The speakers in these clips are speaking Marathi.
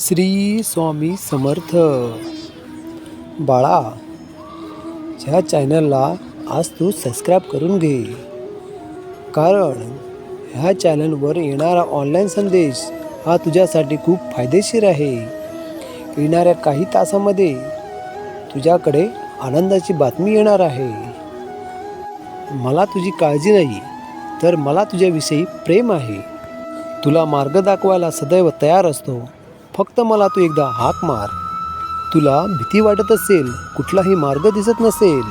श्री स्वामी समर्थ. बाळा, ह्या चॅनलला आज तू सबस्क्राईब करून घे, कारण ह्या चॅनलवर येणारा ऑनलाईन संदेश हा तुझ्यासाठी खूप फायदेशीर आहे. येणाऱ्या काही तासामध्ये तुझ्याकडे आनंदाची बातमी येणार आहे. मला तुझी काळजी नाही, तर मला तुझ्याविषयी प्रेम आहे. तुला मार्ग दाखवायला सदैव तयार असतो. फक्त मला तू एकदा हाक मार. तुला भीती वाटत असेल, कुठलाही मार्ग दिसत नसेल,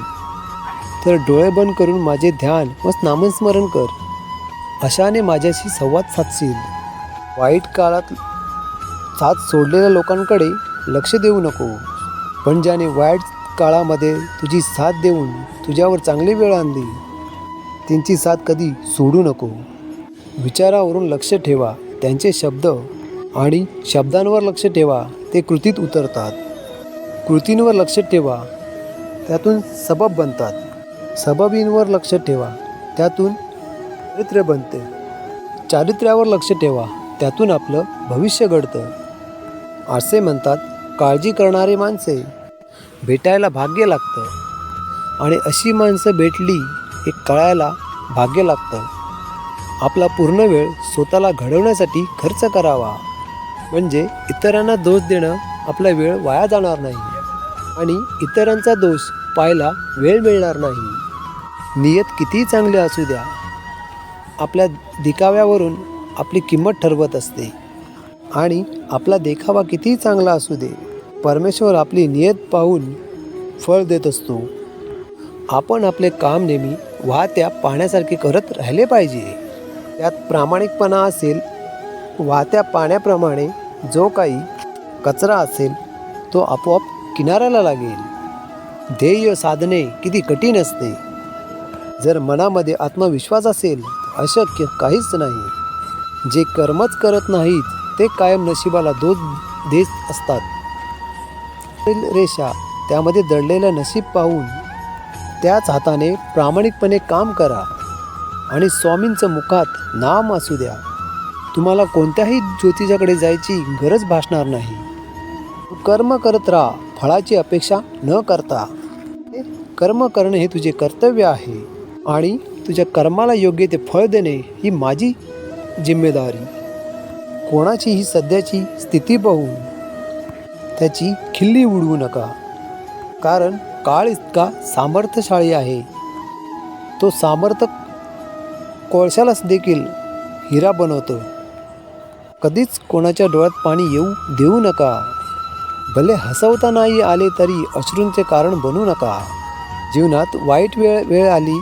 तर डोळे बंद करून माझे ध्यान व नामस्मरण कर. अशाने माझ्याशी संवाद साधशील. वाईट काळात साथ सोडलेल्या लोकांकडे लक्ष देऊ नको, पण ज्याने वाईट काळामध्ये तुझी साथ देऊन तुझ्यावर चांगली वेळ आणली, त्यांची साथ कधी सोडू नको. विचारावरून लक्ष ठेवा, त्यांचे शब्द आणि शब्दांवर लक्ष ठेवा, ते कृतीत उतरतात. कृतींवर लक्ष ठेवा, त्यातून सबब बनतात. सबबींवर लक्ष ठेवा, त्यातून चारित्र्य बनते. चारित्र्यावर लक्ष ठेवा, त्यातून आपलं भविष्य घडतं. असे म्हणतात, काळजी करणारी माणसे भेटायला भाग्य लागतं, आणि अशी माणसं भेटली हे कळायला भाग्य लागतं. आपला पूर्ण वेळ स्वतःला घडवण्यासाठी खर्च करावा, म्हणजे इतरांना दोष देणं आपला वेळ वाया जाणार नाही, आणि इतरांचा दोष पाहायला वेळ मिळणार नाही. नियत कितीही चांगली असू द्या, आपल्या दिखाव्यावरून आपली किंमत ठरवत असते, आणि आपला देखावा कितीही चांगला असू दे, परमेश्वर आपली नियत पाहून फळ देत असतो. आपण आपले काम नेहमी वाहत्या पाण्यासारखे करत राहिले पाहिजे. त्यात प्रामाणिकपणा असेल. वाहत्या पाण्याप्रमाणे जो काही कचरा असेल तो आपोआप किनाऱ्याला लागेल. ध्येय साधणे किती कठीण असते. जर मनामध्ये आत्मविश्वास असेल तर अशक्य काहीच नाही. जे कर्मच करत नाहीत ते कायम नशिबाला दोष देत असतात. रेषा, त्यामध्ये दडलेलं नशीब पाहून त्याच हाताने प्रामाणिकपणे काम करा, आणि स्वामींचं मुखात नाम असू द्या. तुम्हाला कोणत्याही ज्योतिषाकडे जायची गरज भासणार नाही. कर्म करत राहा, फळाची अपेक्षा न करता. कर्म करणे हे तुझे कर्तव्य आहे, आणि तुझ्या कर्माला योग्य ते फळ देणे ही माझी जिम्मेदारी. कोणाचीही सध्याची स्थिती पाहून त्याची खिल्ली उडवू नका, कारण काळ इतका सामर्थ्यशाली आहे. तो सामर्थ्य कोळशालाच देखील हिरा बनवतो. कधीच कोणाच्या डोळ्यात पाणी येऊ देऊ नका. भले हसवता नाही आले तरी अश्रूंचे कारण बनू नका. जीवनात वाईट वेळ आली,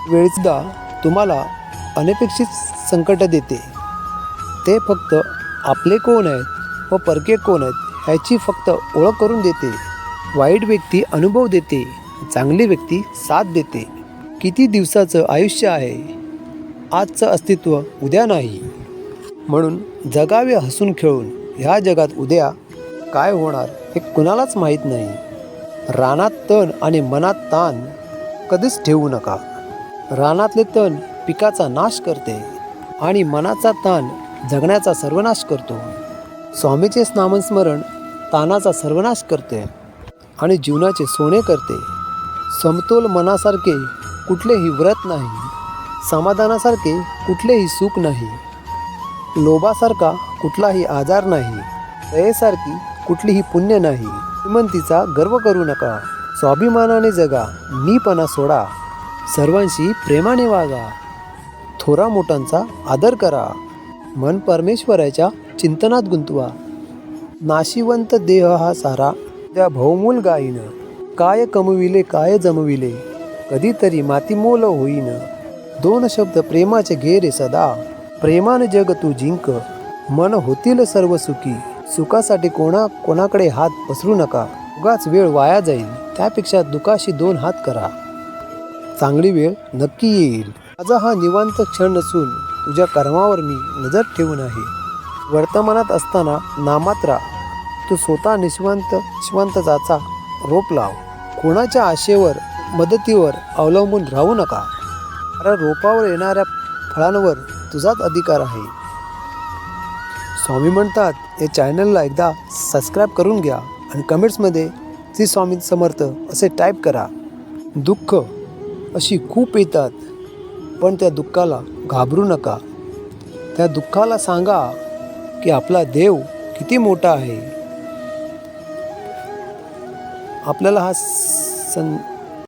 वेळीसुद्धा तुम्हाला अनपेक्षित संकट देते. ते फक्त आपले कोण आहेत व परके कोण आहेत ह्याची फक्त ओळख करून देते. वाईट व्यक्ती अनुभव देते, चांगली व्यक्ती साथ देते. किती दिवसाचं आयुष्य आहे, आजचं अस्तित्व उद्या नाही. म्हणून जगावे हसून खेळून. ह्या जगात उद्या काय होणार हे कुणालाच माहीत नाही. रानात तण आणि मनात ताण कधीच ठेवू नका. रानातले तण पिकाचा नाश करते, आणि मनाचा ताण जगण्याचा सर्वनाश करतो. स्वामीचे नामस्मरण ताणाचा सर्वनाश करते आणि जीवनाचे सोने करते. समतोल मनासारखे कुठलेही व्रत नाही. समाधानासारखे कुठलेही सुख नाही. लोभासारखा कुठलाही आजार नाही. दयेसारखी कुठलीही पुण्य नाही. श्रीमंतीचा गर्व करू नका. स्वाभिमानाने जगा. मीपणा सोडा. सर्वांशी प्रेमाने वागा. थोरा मोठ्यांचा आदर करा. मन परमेश्वराच्या चिंतनात गुंतवा. नाशिवंत देह हा सारा त्या बहुमूल गायीन. काय कमविले काय जमविले, कधीतरी मातीमोल होईन. दोन शब्द प्रेमाचे घे रे सदा. प्रेमाने जग तू जिंक. मन होतील सर्व सुखी. सुखासाठी कोणाकडे हात पसरू नका. उगाच वेळ वाया जाईल, त्यापेक्षा दुखाशी दोन हात करा. चांगली वेळ नक्की येईल. माझा हा निवांत क्षण नसून तुझ्या कर्मावर मी नजर ठेवून आहे. वर्तमानात असताना नामात राहा. तू स्वतः निष्वंतचा रोप लाव. कोणाच्या आशेवर मदतीवर अवलंबून राहू नका, कारण रोपावर येणाऱ्या फळांवर तुझाच अधिकार आहे. स्वामी म्हणतात या चॅनलला एकदा सबस्क्राईब करून घ्या आणि कमेंट्समध्ये श्री स्वामी समर्थ असे टाईप करा. दुःख अशी खूप येतात, पण त्या दुःखाला घाबरू नका. त्या दुःखाला सांगा की आपला देव किती मोठा आहे. आपल्याला हा